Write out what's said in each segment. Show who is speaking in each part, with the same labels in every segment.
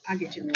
Speaker 1: I'll get you.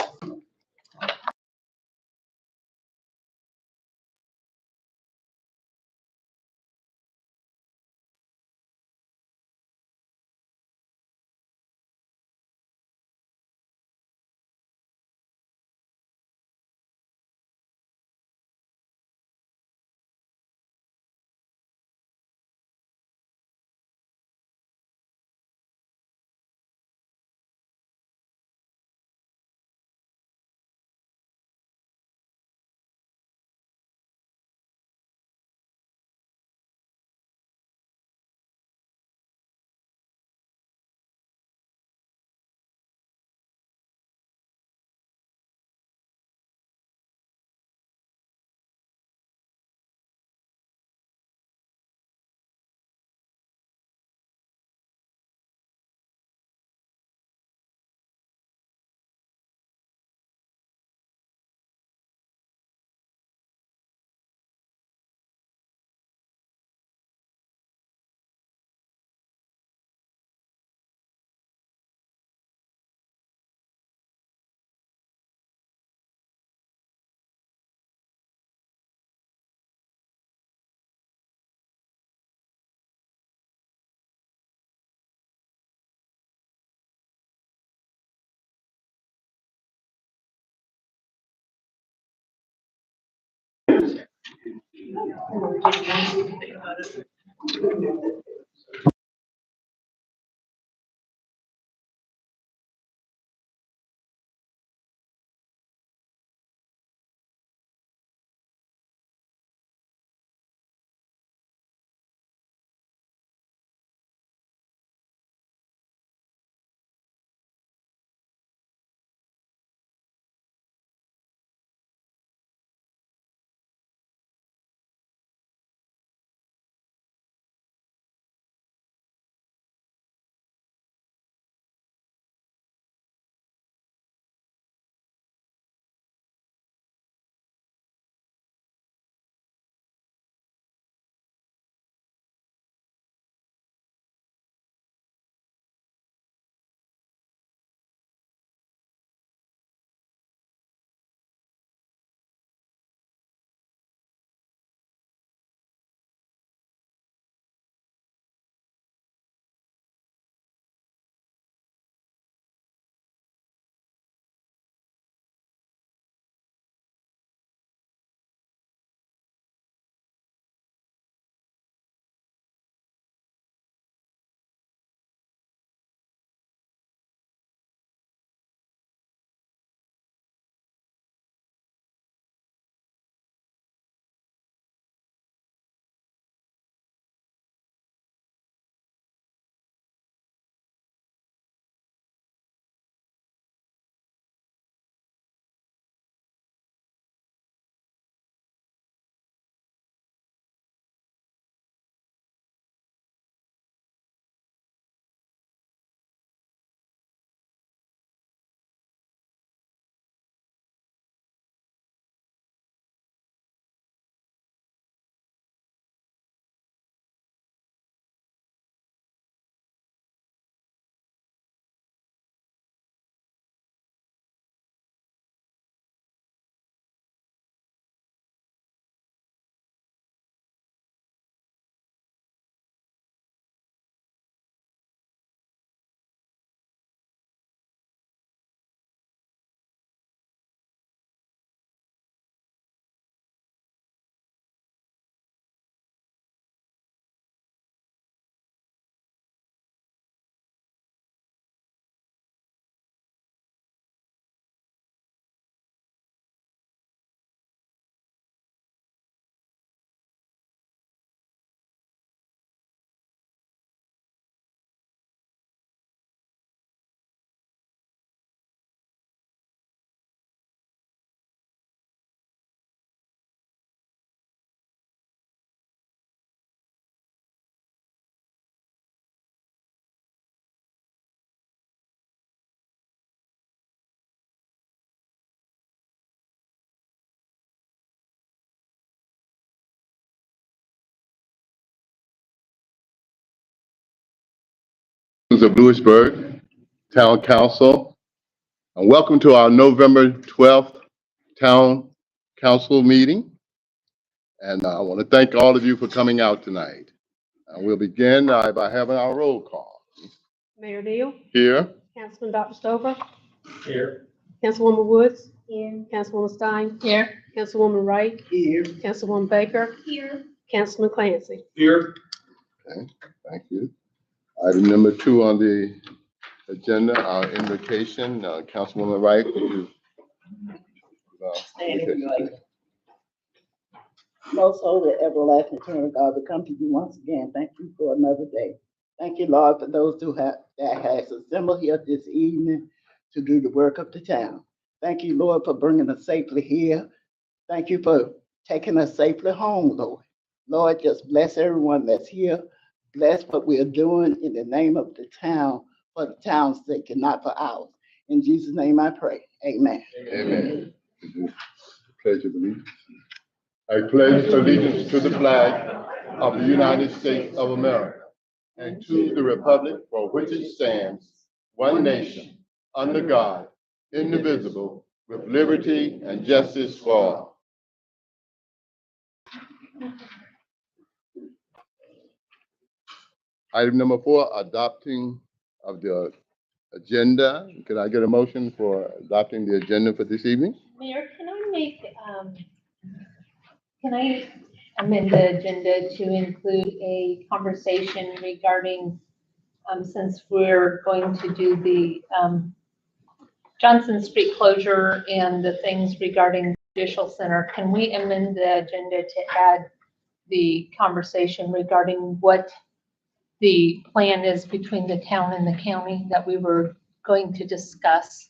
Speaker 2: Of Louisburg Town Council.
Speaker 1: And welcome to our November 12th Town Council meeting. And I want to thank all of you for coming out tonight. We'll begin by having our roll call.
Speaker 2: Mayor Neal,
Speaker 1: Here.
Speaker 2: Councilman Dr. Stover,
Speaker 3: Here.
Speaker 2: Councilwoman Woods. Here. Councilwoman Stein.
Speaker 4: Here.
Speaker 2: Councilwoman Wright.
Speaker 3: Here.
Speaker 2: Councilwoman Baker.
Speaker 4: Here.
Speaker 2: Councilman Clancy.
Speaker 3: Here.
Speaker 1: Okay, thank you. Item number 2 on the agenda, our invocation. Councilwoman Wright, would you?
Speaker 5: Most holy, everlasting, eternal God, we come to you once again. Thank you for another day. Thank you, Lord, for those that has assembled here this evening to do the work of the town. Thank you, Lord, for bringing us safely here. Thank you for taking us safely home, Lord. Lord, just bless everyone that's here. Bless what we are doing in the name of the town, for the town's sake and not for ours. In Jesus' name I pray. Amen.
Speaker 1: Amen. Pledge of allegiance. I pledge allegiance to the flag of the United States of America and to the republic for which it stands, one nation, under God, indivisible, with liberty and justice for all. Item number 4, adopting of the agenda. Can I get a motion for adopting the agenda for this evening?
Speaker 4: Mayor, can I amend the agenda to include a conversation regarding, since we're going to do the, Johnson Street closure and the things regarding Judicial Center, can we amend the agenda to add the conversation regarding what the plan is between the town and the county that we were going to discuss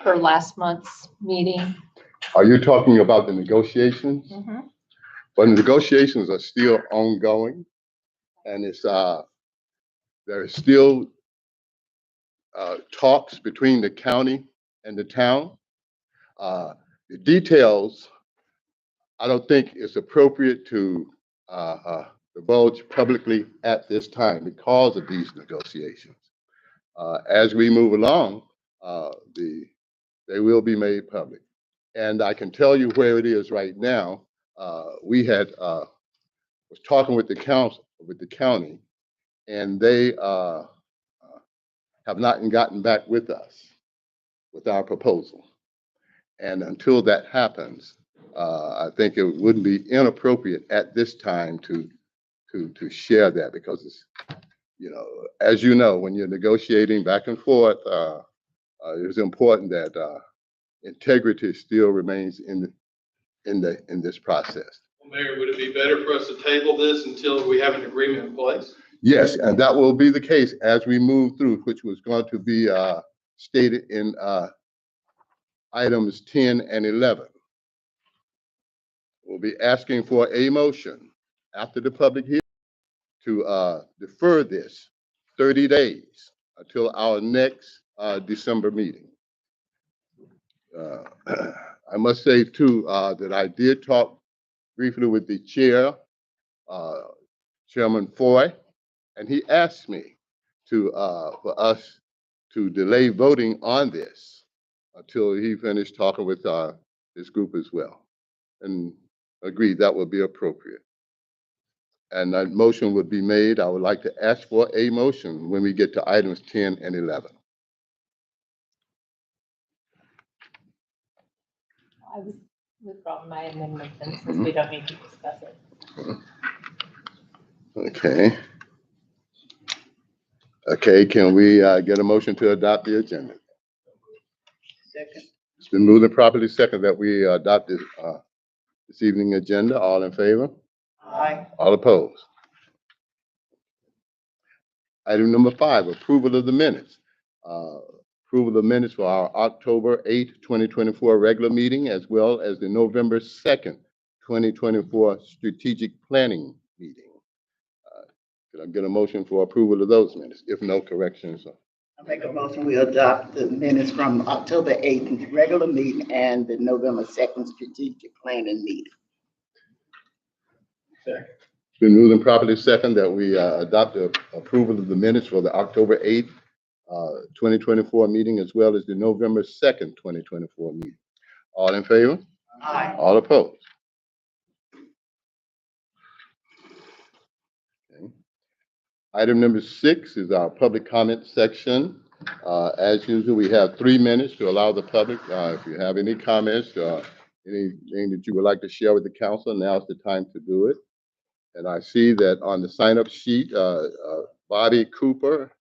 Speaker 4: for last month's meeting?
Speaker 1: Are you talking about the negotiations?
Speaker 4: Mm-hmm.
Speaker 1: Well, the negotiations are still ongoing, and it's there is still talks between the county and the town. The details, I don't think it's appropriate to divulge publicly at this time because of these negotiations. As we move along, they will be made public. And I can tell you where it is right now. We had was talking with the county, and they have not gotten back with us with our proposal. And until that happens, I think it wouldn't be inappropriate at this time to share that, because it's, as you know, when you're negotiating back and forth, it's important that integrity still remains in this process.
Speaker 3: Well, Mayor, would it be better for us to table this until we have an agreement in place?
Speaker 1: Yes, and that will be the case as we move through, which was going to be stated in items 10 and 11. We'll be asking for a motion after the public hearing to defer this 30 days until our next December meeting. I must say too that I did talk briefly with the chair, Chairman Foy, and he asked me for us to delay voting on this until he finished talking with his group as well, and agreed that would be appropriate. And that motion would be made. I would like to ask for a motion when we get to items 10 and 11.
Speaker 4: I would withdraw my amendment then, since we don't need to discuss it.
Speaker 1: Okay. Okay, can we get a motion to adopt the agenda?
Speaker 5: Second.
Speaker 1: It's been moved and properly second that we adopt this evening agenda. All in favor?
Speaker 5: Aye.
Speaker 1: All opposed? Item number 5, approval of the minutes. Approval of minutes for our October 8th, 2024 regular meeting, as well as the November 2nd, 2024 strategic planning meeting. Could I get a motion for approval of those minutes, if no corrections?
Speaker 5: I make a motion, we adopt the minutes from October 8th regular meeting and the November 2nd strategic planning meeting.
Speaker 1: It's been moved and properly second that we adopt the approval of the minutes for the October 8th 2024 meeting, as well as the November 2nd, 2024 meeting. All in favor?
Speaker 5: Aye.
Speaker 1: All opposed? Okay. Item number 6 is our public comment section. As usual, we have 3 minutes to allow the public, if you have any comments, anything that you would like to share with the council, now's the time to do it. And I see that on the sign-up sheet, Bobby Cooper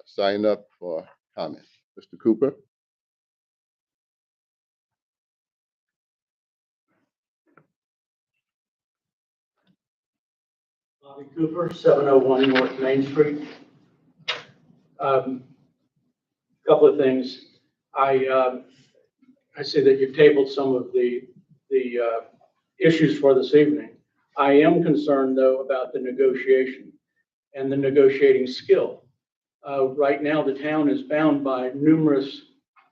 Speaker 1: signed up for comment. Mr. Cooper?
Speaker 6: Bobby Cooper, 701 North Main Street. Couple of things. I see that you've tabled some of the issues for this evening. I am concerned, though, about the negotiation and the negotiating skill. Right now, the town is bound by numerous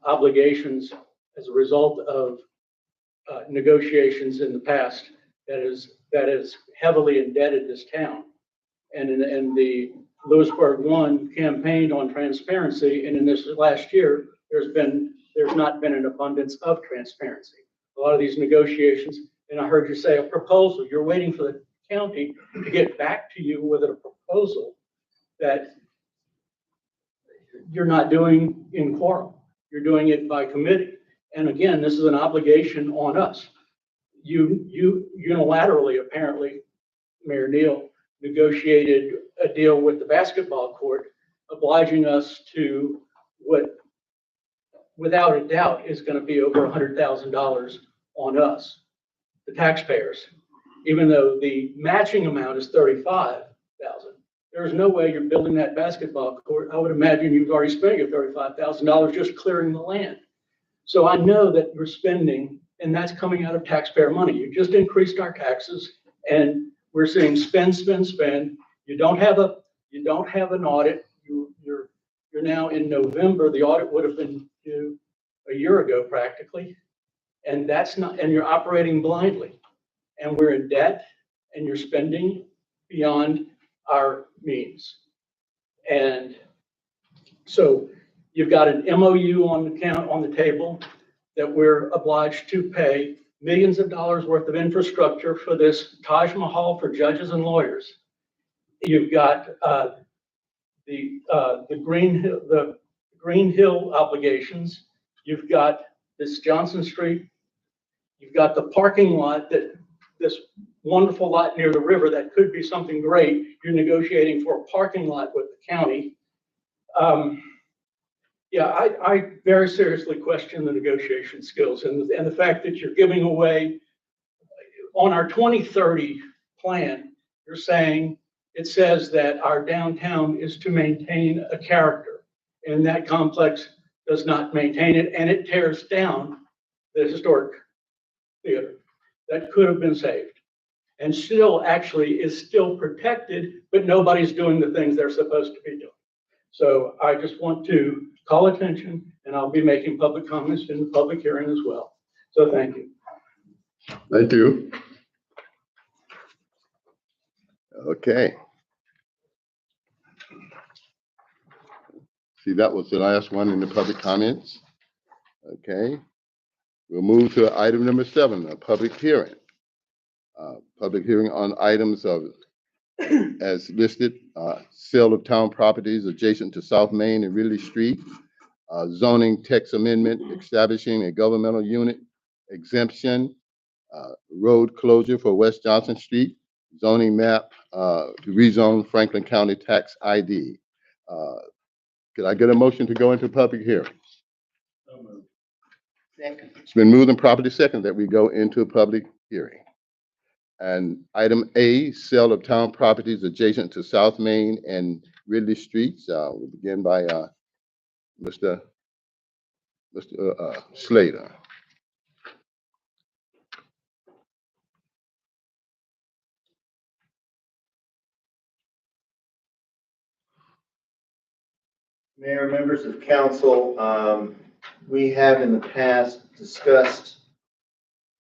Speaker 6: obligations as a result of negotiations in the past that is heavily indebted this town. And the Louisburg 1 campaigned on transparency, and in this last year, there's not been an abundance of transparency. A lot of these negotiations, and I heard you say a proposal, you're waiting for the county to get back to you with a proposal that you're not doing in quorum. You're doing it by committee. And again, this is an obligation on us. You unilaterally, apparently, Mayor Neal, negotiated a deal with the basketball court, obliging us to what, without a doubt, is going to be over $100,000 on us, the taxpayers, even though the matching amount is $35,000. There's no way you're building that basketball court. I would imagine you've already spent your $35,000 just clearing the land. So I know that you're spending, and that's coming out of taxpayer money. You just increased our taxes, and we're saying spend, spend, spend. You don't have an audit. You're now in November. The audit would have been due a year ago, practically, and you're operating blindly. And we're in debt, and you're spending beyond our means. And so you've got an MOU on the table that we're obliged to pay millions of dollars worth of infrastructure for this Taj Mahal for judges and lawyers. You've got the Green Hill obligations. You've got this Johnson Street. You've got the parking lot, this wonderful lot near the river that could be something great. You're negotiating for a parking lot with the county. Yeah, I very seriously question the negotiation skills and the fact that you're giving away on our 2030 plan. You're saying it says that our downtown is to maintain a character, and that complex does not maintain it, and it tears down the historic theater that could have been saved and still actually is still protected, but nobody's doing the things they're supposed to be doing. So I just want to call attention, and I'll be making public comments in the public hearing as well. So thank you.
Speaker 1: Thank you. Okay. See, that was the last one in the public comments. Okay. We'll move to item number 7, a public hearing. Public hearing on items of, as listed, sale of town properties adjacent to South Main and Ridley Street, zoning text amendment establishing a governmental unit exemption, road closure for West Johnson Street, zoning map to rezone Franklin County tax ID. Could I get a motion to go into public hearing?
Speaker 5: Second.
Speaker 1: It's been moved and properly second that we go into a public hearing. And item A, sale of town properties adjacent to South Main and Ridley Streets. We'll begin by Mr. Slater.
Speaker 7: Mayor, members of council, we have in the past discussed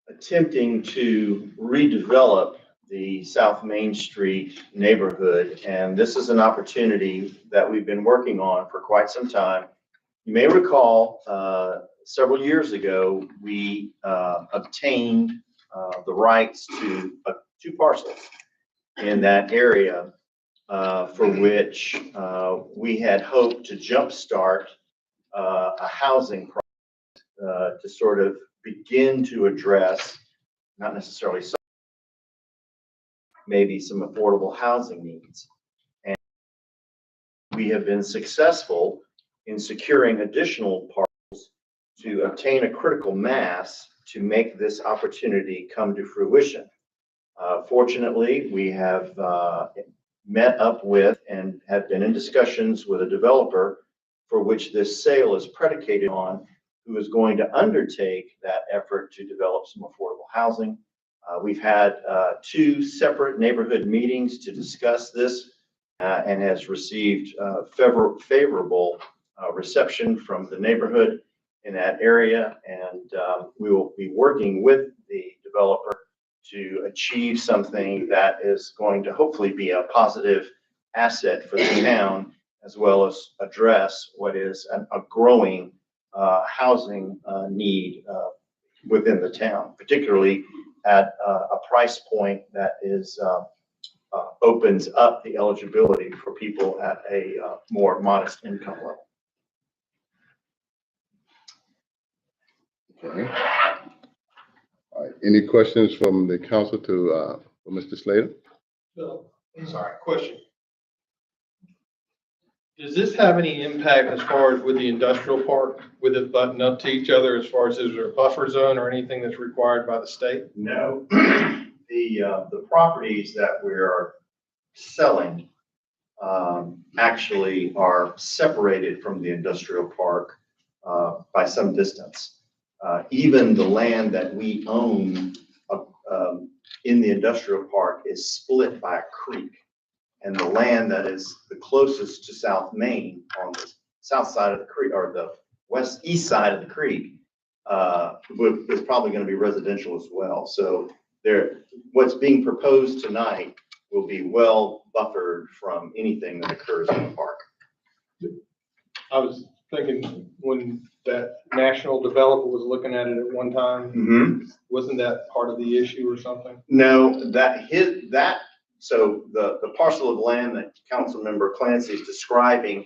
Speaker 7: attempting to redevelop the South Main Street neighborhood. And this is an opportunity that we've been working on for quite some time. You may recall, several years ago, we obtained the rights to two parcels in that area, for which we had hoped to jumpstart a housing project to sort of begin to address, not necessarily maybe some affordable housing needs. And we have been successful in securing additional parcels to obtain a critical mass to make this opportunity come to fruition. Fortunately, we have met up with and have been in discussions with a developer for which this sale is predicated on, who is going to undertake that effort to develop some affordable housing. We've had two separate neighborhood meetings to discuss this and has received favorable reception from the neighborhood in that area. And we will be working with the developer to achieve something that is going to hopefully be a positive asset for the town, as well as address what is a growing housing need within the town, particularly at a price point that is opens up the eligibility for people at a more modest income level.
Speaker 1: Okay. All right, any questions from the council to for Mr. Slater?
Speaker 3: Bill, I'm sorry, question. Does this have any impact as far as with the industrial park, with it butting up to each other, as far as is there a buffer zone or anything that's required by the state?
Speaker 7: No, the properties that we are selling actually are separated from the industrial park by some distance. Even the land that we own in the industrial park is split by a creek. And the land that is the closest to South Main on the south side of the creek, or the east side of the creek, is probably going to be residential as well. So what's being proposed tonight will be well buffered from anything that occurs in the park.
Speaker 3: I was thinking when that national developer was looking at it at one time, wasn't that part of the issue or something?
Speaker 7: No, so the parcel of land that Councilmember Clancy is describing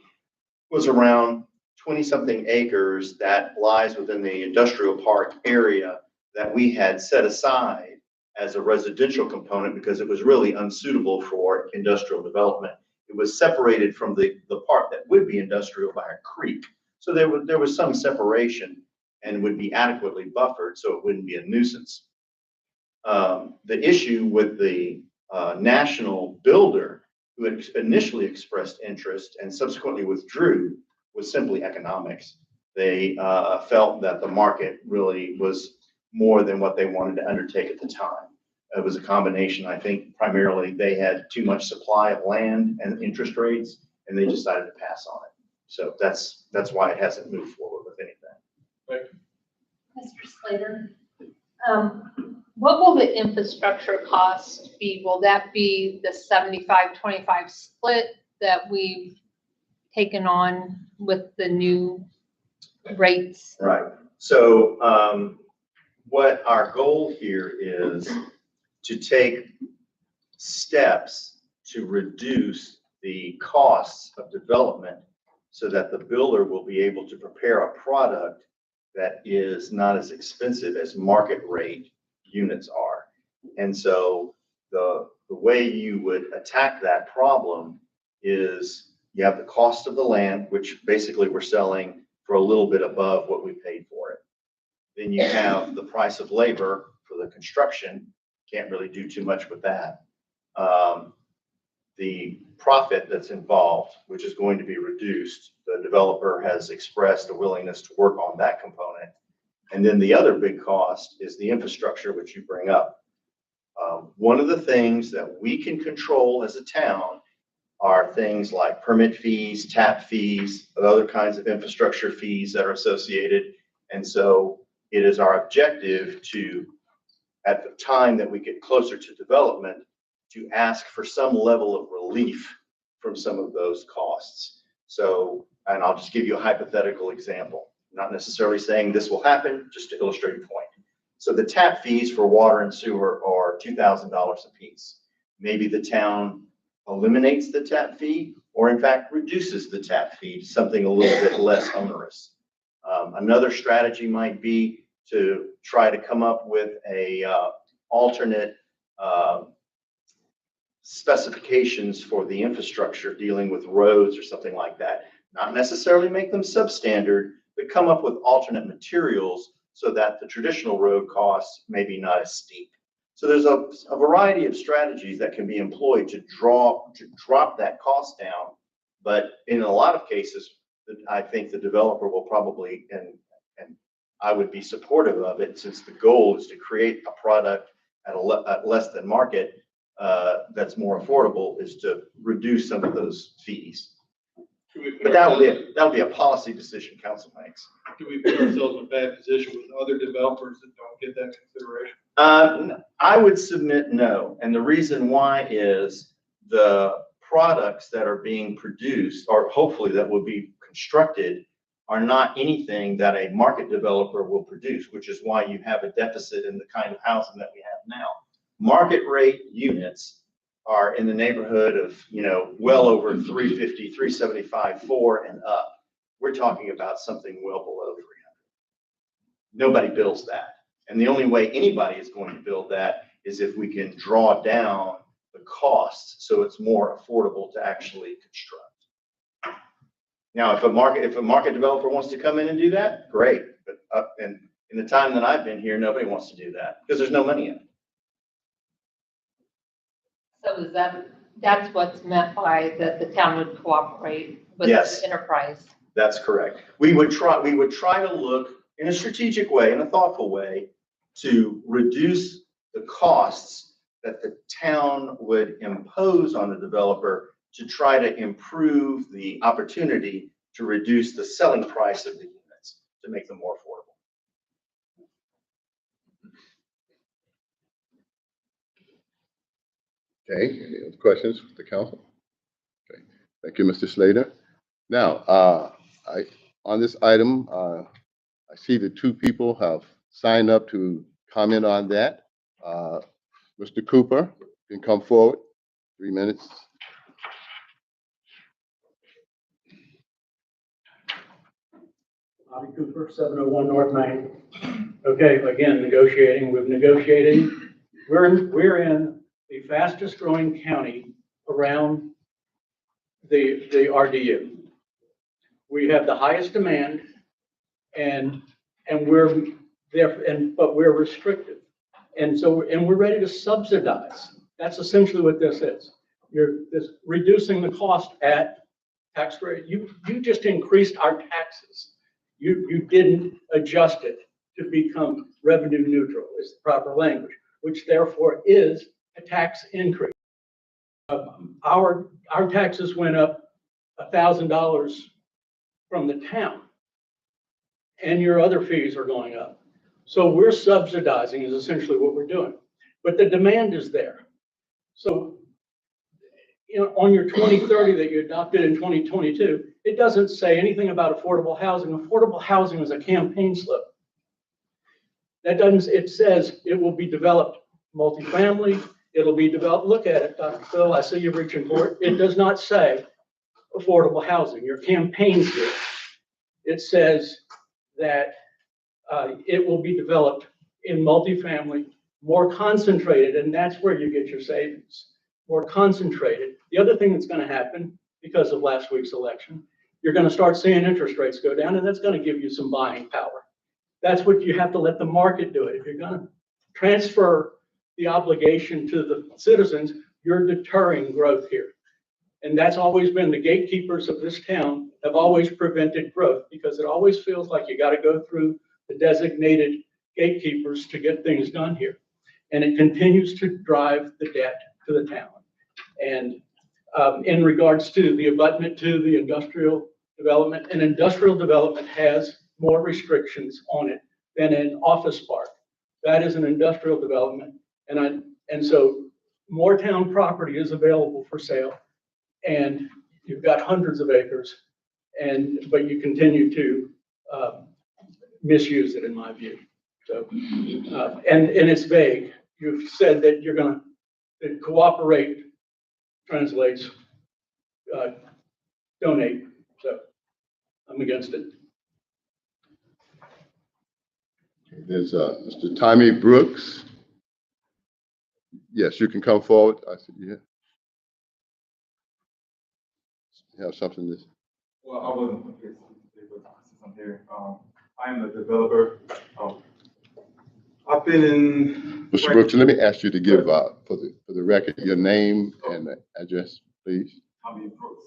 Speaker 7: was around 20-something acres that lies within the industrial park area that we had set aside as a residential component because it was really unsuitable for industrial development. It was separated from the part that would be industrial by a creek. So there was some separation and would be adequately buffered so it wouldn't be a nuisance. The issue with the national builder who had initially expressed interest and subsequently withdrew was simply economics. They felt that the market really was more than what they wanted to undertake at the time. It was a combination, I think, primarily they had too much supply of land and interest rates, and they decided to pass on it. So that's why it hasn't moved forward with anything.
Speaker 4: Mr. Slater, what will the infrastructure cost be? Will that be the 75-25 split that we've taken on with the new rates?
Speaker 7: Right. So what our goal here is to take steps to reduce the costs of development so that the builder will be able to prepare a product that is not as expensive as market rate units are. And so the way you would attack that problem is you have the cost of the land, which basically we're selling for a little bit above what we paid for it. Then you have the price of labor for the construction. Can't really do too much with that. The profit that's involved, which is going to be reduced, the developer has expressed a willingness to work on that component. And then the other big cost is the infrastructure, which you bring up. One of the things that we can control as a town are things like permit fees, tap fees, other kinds of infrastructure fees that are associated. And so it is our objective to, at the time that we get closer to development, to ask for some level of relief from some of those costs. So, and I'll just give you a hypothetical example, not necessarily saying this will happen, just to illustrate a point. So the tap fees for water and sewer are $2,000 a piece. Maybe the town eliminates the tap fee, or in fact reduces the tap fee to something a little bit less onerous. Another strategy might be to try to come up with a alternate specifications for the infrastructure dealing with roads or something like that. Not necessarily make them substandard, but come up with alternate materials so that the traditional road costs may be not as steep. So there's a variety of strategies that can be employed to drop that cost down. But in a lot of cases, I think the developer will probably, and I would be supportive of it, since the goal is to create a product at less than market that's more affordable, is to reduce some of those fees. But that would be a policy decision council makes.
Speaker 3: Do we put ourselves in a bad position with other developers that don't get that consideration?
Speaker 7: I would submit no. And the reason why is the products that are being produced, or hopefully that will be constructed, are not anything that a market developer will produce, which is why you have a deficit in the kind of housing that we have now. Market rate units are in the neighborhood of, well over 350, 375, 4 and up. We're talking about something well below 300. Nobody builds that. And the only way anybody is going to build that is if we can draw down the costs so it's more affordable to actually construct. Now, if a market developer wants to come in and do that, great. But and in the time that I've been here, nobody wants to do that because there's no money in it.
Speaker 4: So is that's what's meant by that the town would cooperate with
Speaker 7: Yes.
Speaker 4: the enterprise?
Speaker 7: That's correct. We would try to look in a strategic way, in a thoughtful way, to reduce the costs that the town would impose on the developer to try to improve the opportunity to reduce the selling price of the units to make them more affordable.
Speaker 1: Okay, any other questions for the council? Okay, thank you, Mr. Slater. Now, on this item, I see that 2 people have signed up to comment on that. Mr. Cooper, you can come forward, 3 minutes.
Speaker 6: Bobby Cooper, 701 North Main. Okay, again, negotiating. We've negotiated. We're in the fastest growing county around the RDU. We have the highest demand, and we're there, but we're restrictive, and we're ready to subsidize. That's essentially what this is. This reducing the cost at tax rate. You just increased our taxes. You didn't adjust it to become revenue neutral, is the proper language, which therefore is a tax increase. Our taxes went up $1,000 from the town, and your other fees are going up. So we're subsidizing is essentially what we're doing, but the demand is there. So, on your 2030 that you adopted in 2022, it doesn't say anything about affordable housing. Affordable housing is a campaign slip. It says it will be developed multifamily. It'll be developed. Look at it, Dr. Phil. I see you're reaching for it. It does not say affordable housing. Your campaigns do. It says that it will be developed in multifamily, more concentrated, and that's where you get your savings. More concentrated. The other thing that's going to happen because of last week's election, you're going to start seeing interest rates go down, and that's going to give you some buying power. That's what you have to let the market do it. If you're going to transfer the obligation to the citizens, you're deterring growth here. And that's always been the gatekeepers of this town have always prevented growth because it always feels like you got to go through the designated gatekeepers to get things done here. And it continues to drive the debt to the town. And in regards to the abutment to the industrial development, an industrial development has more restrictions on it than an office park. That is an industrial development. And so more town property is available for sale, and you've got hundreds of acres, but you continue to misuse it, in my view. So, and it's vague. You've said that you're going to cooperate, translates donate. So I'm against it.
Speaker 1: There's Mr. Tommy Brooks. Yes, you can come forward. I see you here. You have something to say?
Speaker 8: Well, I wasn't prepared to speak, but since I'm here, I am a developer. I've been in.
Speaker 1: Mr. Brooks, let me ask you to give, for the record, your name and address, please.
Speaker 8: Tommy Brooks,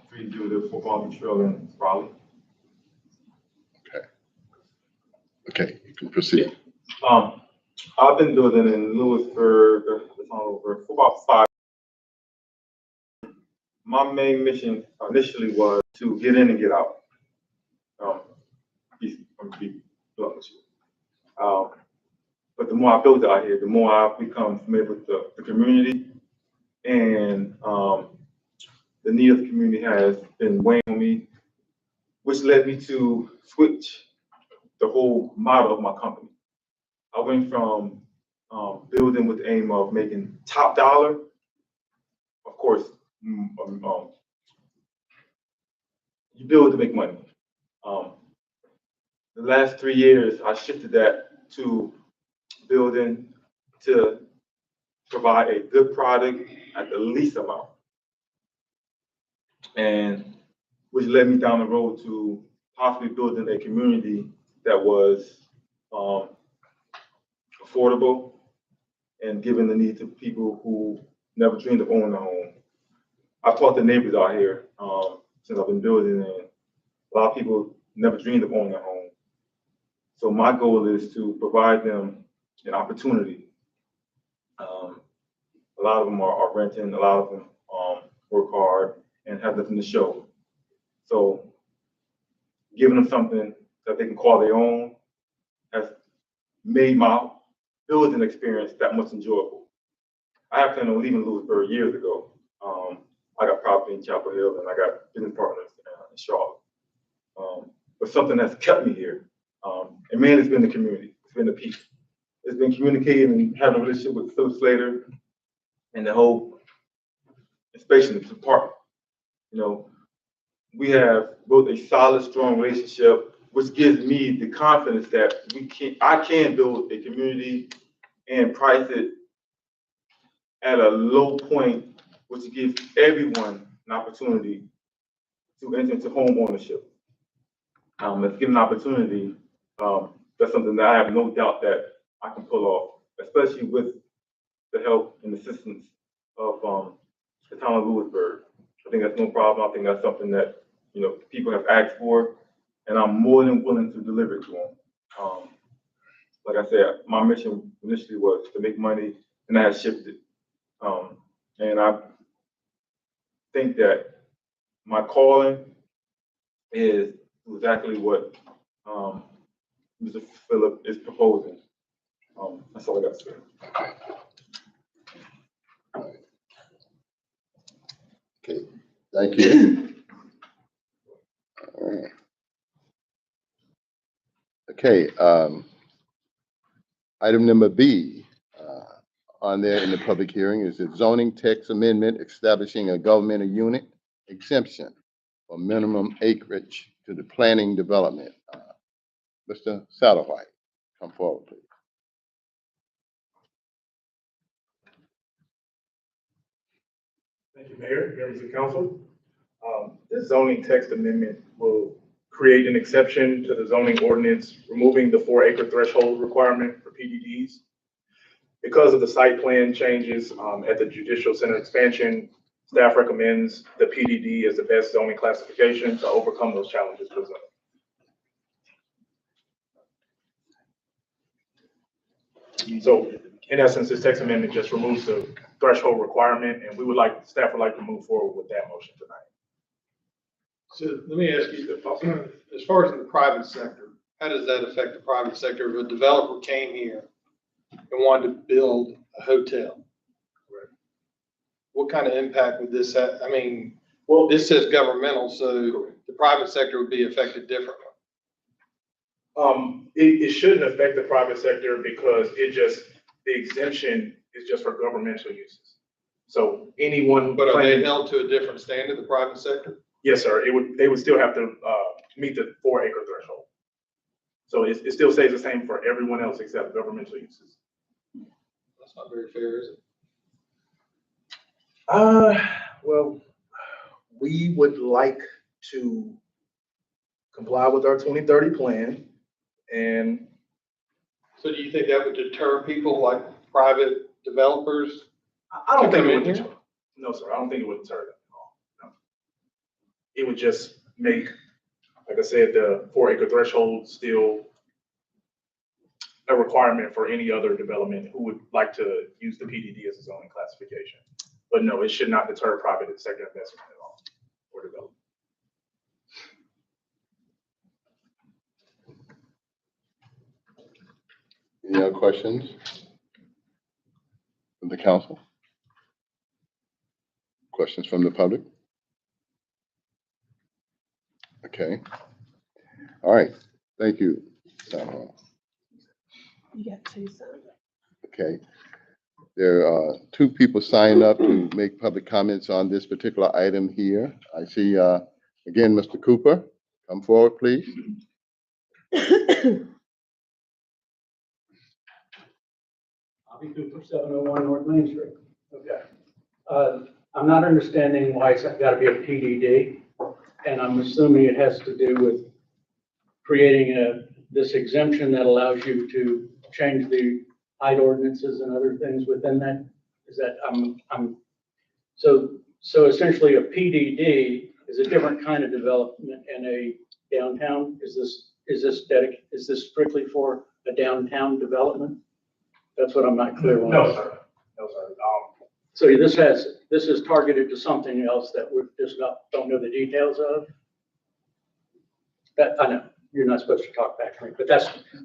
Speaker 8: 300 Football Trail in Raleigh.
Speaker 1: Okay, you can proceed.
Speaker 8: I've been building in Louisburg for about 5. My main mission initially was to get in and get out. Be blunt with you. But the more I build out here, the more I've become familiar with the community, and the need of the community has been weighing on me, which led me to switch the whole model of my company. I went from building with the aim of making top dollar, of course, you build to make money. The last 3 years, I shifted that to building to provide a good product at the least amount, and which led me down the road to possibly building a community that was affordable and giving the need to people who never dreamed of owning a home. I've talked to neighbors out here since I've been building, and a lot of people never dreamed of owning a home. So my goal is to provide them an opportunity. A lot of them are renting, a lot of them work hard and have nothing to show. So giving them something that they can call their own has made my building experience that much enjoyable. I have planned on leaving Louisburg years ago. I got property in Chapel Hill, and I got business partners in Charlotte. But something that's kept me here, and mainly it's been the community, it's been the people. It's been communicating and having a relationship with Phil Slater and the whole inspection department. You know, we have built a solid, strong relationship, which gives me the confidence that I can build a community and price it at a low point, which gives everyone an opportunity to enter into home ownership. Let's give an opportunity. That's something that I have no doubt that I can pull off, especially with the help and assistance of the town of Louisburg. I think that's no problem. I think that's something that, you know, people have asked for, and I'm more than willing to deliver it to them. Like I said, my mission initially was to make money, and I have shifted. And I think that my calling is exactly what Mr. Phillip is proposing. That's all I got to say.
Speaker 1: Okay, thank you. All right. Okay, item number B on there in the public hearing is a zoning text amendment establishing a governmental unit exemption for minimum acreage to the planning development. Mr. Satterwhite, come forward, please.
Speaker 9: Thank you, Mayor, members of council. This zoning text amendment will create an exception to the zoning ordinance, removing the 4-acre threshold requirement for PDDs. Because of the site plan changes at the Judicial Center expansion, staff recommends the PDD as the best zoning classification to overcome those challenges presented. So in essence, this text amendment just removes the threshold requirement, and staff would like to move forward with that motion tonight.
Speaker 3: So let me ask you, as far as in the private sector, how does that affect the private sector? If a developer came here and wanted to build a hotel, what kind of impact would this have? I mean,
Speaker 9: Well,
Speaker 3: this says governmental, so the private sector would be affected differently.
Speaker 9: it shouldn't affect the private sector because the exemption is just for governmental uses. So anyone.
Speaker 3: But are they
Speaker 9: planning-
Speaker 3: held to a different standard, the private sector?
Speaker 9: Yes, sir. They would still have to, meet the 4-acre threshold. So it still stays the same for everyone else except governmental uses.
Speaker 3: That's not very fair, is it?
Speaker 9: Well, we would like to comply with our 2030 plan and
Speaker 3: So do you think that would deter people like private developers?
Speaker 9: I don't think it
Speaker 3: Come
Speaker 9: would
Speaker 3: in
Speaker 9: deter. No, sir, I don't think it would deter them at all. No. It would just make, like I said, the 4-acre threshold still a requirement for any other development who would like to use the PDD as a zoning classification. But no, it should not deter private sector investment at all or development.
Speaker 1: Any other questions from the council? Questions from the public? Okay. All right. Thank you.
Speaker 2: You got two signed.
Speaker 1: Okay. There are 2 people signed up to make public comments on this particular item here. I see, again, Mr. Cooper, come forward, please.
Speaker 6: Bobby Cooper, 701 North Main Street. Okay. I'm not understanding why it's got to be a PDD, and I'm assuming it has to do with creating this exemption that allows you to change the height ordinances and other things within that. Is that, so essentially a PDD is a different kind of development in a downtown. Is this strictly for a downtown development? That's what I'm not clear on.
Speaker 9: No, sir. No, sir.
Speaker 6: So this is targeted to something else that we just don't know the details of? That, I know, you're not supposed to talk back to me, but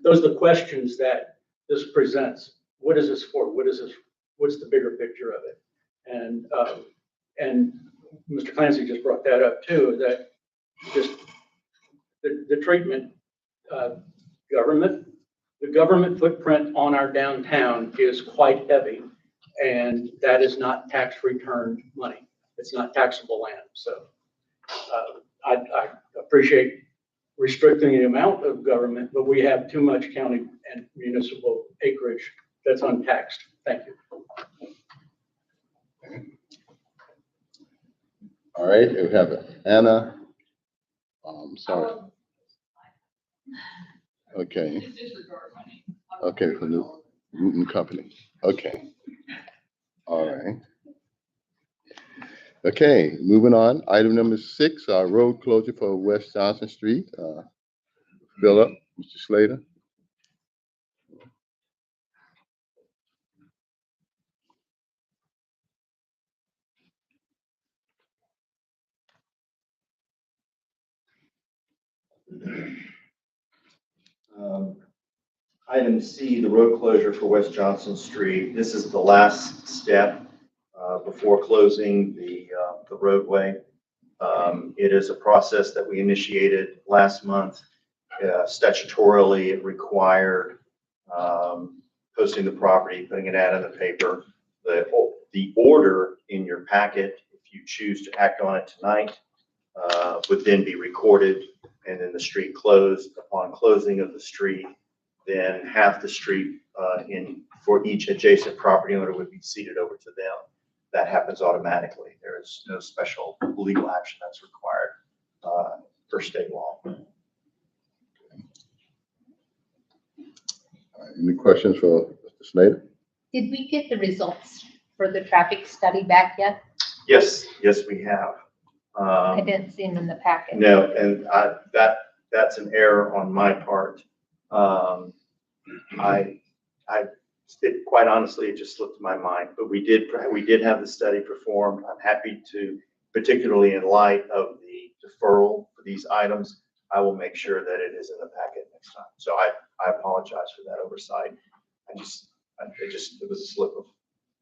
Speaker 6: those are the questions that this presents. What is this for? What's the bigger picture of it? And Mr. Clancy just brought that up too, that just the treatment, the government footprint on our downtown is quite heavy, and that is not tax return money. It's not taxable land. So I appreciate restricting the amount of government, but we have too much county and municipal acreage that's untaxed. Thank you.
Speaker 1: All right, we have Anna. Sorry. Okay. Okay, from the Wooten Company. Okay. All right. Okay, moving on. Item number 6, road closure for West Johnson Street. Philip, Mr. Slater.
Speaker 7: Item C, the road closure for West Johnson Street. This is the last step before closing the roadway. It is a process that we initiated last month. Statutorily, it required posting the property, putting an ad in the paper. The order in your packet, if you choose to act on it tonight, would then be recorded, and then the street closed. Upon closing of the street, then half the street for each adjacent property owner would be ceded over to them. That happens automatically. There is no special legal action that's required per state law.
Speaker 1: All right, any questions for Mr. Slater?
Speaker 4: Did we get the results for the traffic study back yet?
Speaker 7: Yes, we have.
Speaker 4: I didn't see them in the packet.
Speaker 7: No, and that's an error on my part. Quite honestly, it just slipped my mind, but we did have the study performed. I'm happy to, particularly in light of the deferral for these items, I will make sure that it is in the packet next time. So I apologize for that oversight. It was a slip of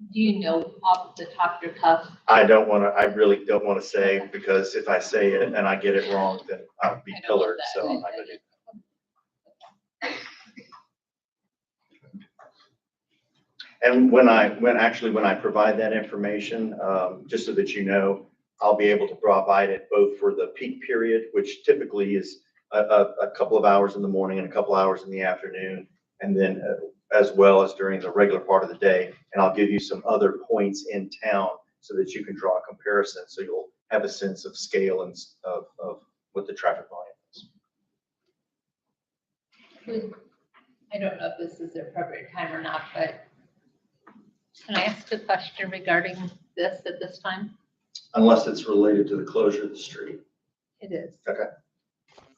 Speaker 4: Do you know off the top of your cuff?
Speaker 7: I really don't want to say, because if I say it and I get it wrong, then I'll be
Speaker 4: I don't want
Speaker 7: pillared,
Speaker 4: that.
Speaker 7: so I'm not gonna do that. And when I provide that information, just so that you know, I'll be able to provide it both for the peak period, which typically is a couple of hours in the morning and a couple hours in the afternoon, and then as well as during the regular part of the day. And I'll give you some other points in town so that you can draw a comparison, so you'll have a sense of scale and of what the traffic volume is.
Speaker 4: I don't know if this is the appropriate time or not, but can I ask a question regarding this at this time?
Speaker 7: Unless it's related to the closure of the street.
Speaker 4: It is.
Speaker 7: Okay.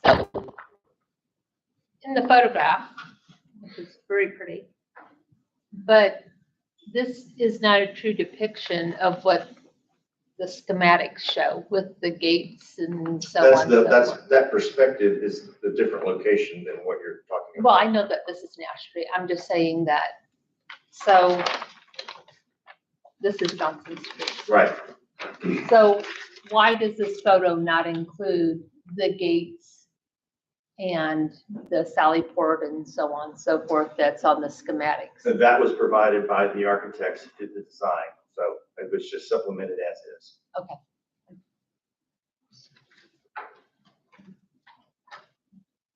Speaker 4: So, in the photograph, which is very pretty, but this is not a true depiction of what the schematics show with the gates and so on and so forth.
Speaker 7: That perspective is the different location than what you're talking
Speaker 4: Well,
Speaker 7: about.
Speaker 4: I know that this is Nash Street. I'm just saying that. So this is Johnson Street.
Speaker 7: Right.
Speaker 4: So why does this photo not include the gates and the Sally Port and so on and so forth that's on the schematics?
Speaker 7: So that was provided by the architects who did the design, so it was just supplemented as is.
Speaker 4: Okay.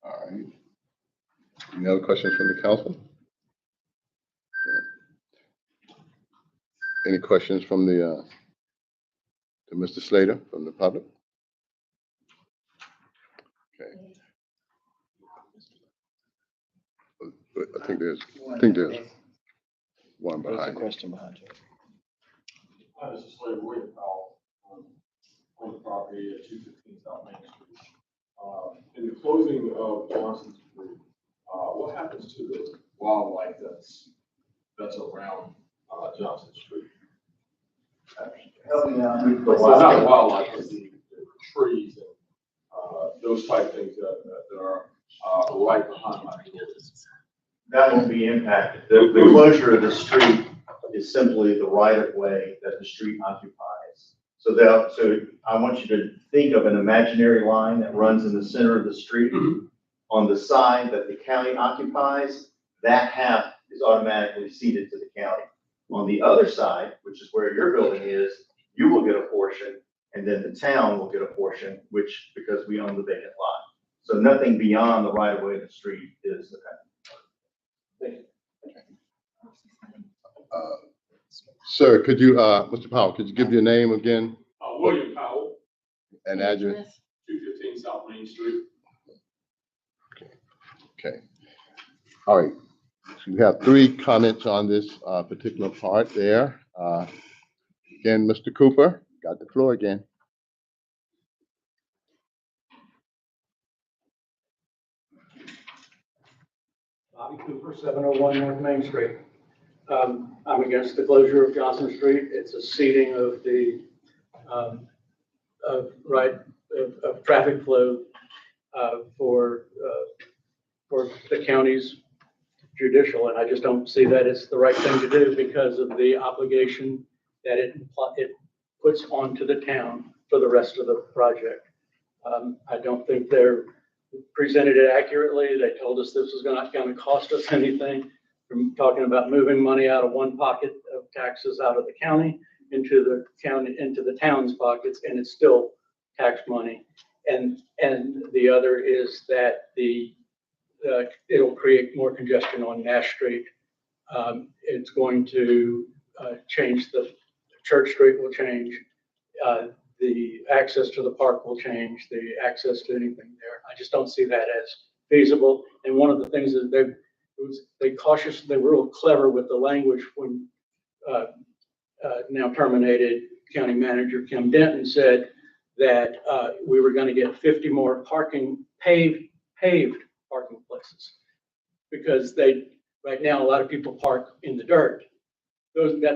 Speaker 1: All right. Any other questions from the council? Any questions from to Mr. Slater from the public? Okay. I think there's one behind you.
Speaker 10: question behind you.
Speaker 11: This is Slater William Powell on the property at 215 South Main Street. In the closing of Johnson Street, what happens to the wildlife that's around Johnson Street?
Speaker 7: Help me out.
Speaker 11: Well, not wildlife, but the trees and those type things that are right behind my building.
Speaker 7: That won't be impacted. The closure of the street is simply the right of way that the street occupies. So I want you to think of an imaginary line that runs in the center of the street. On the side that the county occupies, that half is automatically ceded to the county. On the other side, which is where your building is, you will get a portion, and then the town will get a portion, which, because we own the vacant lot. So nothing beyond the right of way of the street is the county.
Speaker 1: Sir, could you, Mr. Powell, could you give your name again
Speaker 11: William Powell,
Speaker 1: and address?
Speaker 11: 215 South Main Street.
Speaker 1: Okay. All right. So we have 3 comments on this particular part there. Again, Mr. Cooper, got the floor again.
Speaker 6: Bobby Cooper, 701 North Main Street. I'm against the closure of Johnson Street. It's a seeding of the, of traffic flow for the county's judicial, and I just don't see that it's the right thing to do because of the obligation that it puts onto the town for the rest of the project. I don't think they're presented it accurately. They told us this was not going to cost us anything. From talking about moving money out of one pocket of taxes out of the county into the town's pockets, and it's still tax money. And the other is that it'll create more congestion on Nash Street. It's going to change Church Street will change. The access to the park will change, the access to anything there. I just don't see that as feasible. And one of the things that they were real clever with the language when now terminated County Manager Kim Denton said that we were going to get 50 more paved parking places, because right now a lot of people park in the dirt.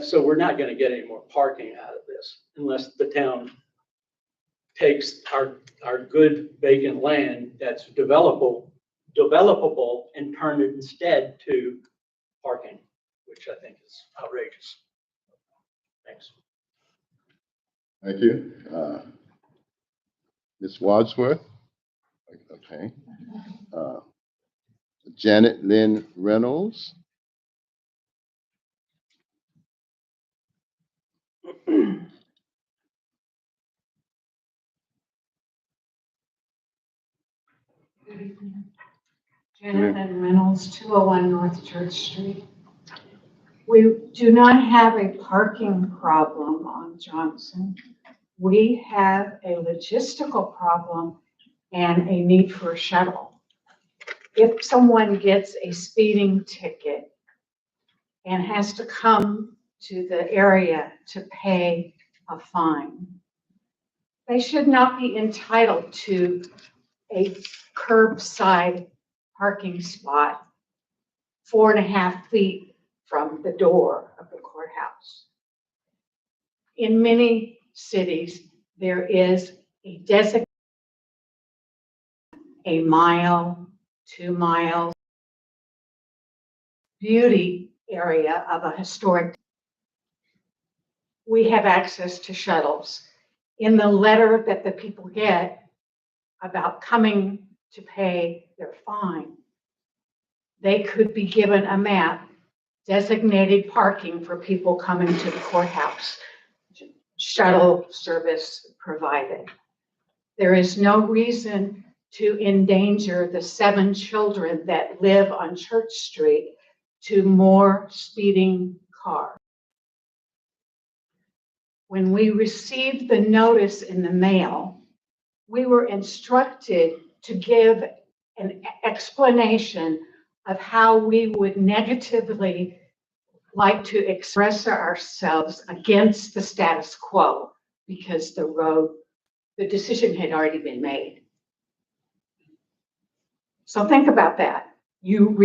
Speaker 6: So we're not going to get any more parking out of this unless the town takes our good vacant land that's developable and turn it instead to parking, which I think is outrageous. Thanks.
Speaker 1: Thank you. Ms. Wadsworth? Okay. Janet Lynn Reynolds?
Speaker 10: Janet Lynn Reynolds, 201 North Church Street. We do not have a parking problem on Johnson. We have a logistical problem and a need for a shuttle. If someone gets a speeding ticket and has to come to the area to pay a fine, they should not be entitled to a curbside parking spot 4.5 feet from the door of the courthouse. In many cities, there is a designated a mile, 2 miles beauty area of a historic. We have access to shuttles. In the letter that the people get about coming to pay their fine, they could be given a map, designated parking for people coming to the courthouse, shuttle service provided. There is no reason to endanger the 7 children that live on Church Street to more speeding cars. When we received the notice in the mail, we were instructed to give an explanation of how we would negatively like to express ourselves against the status quo, because the decision had already been made. So think about that. You,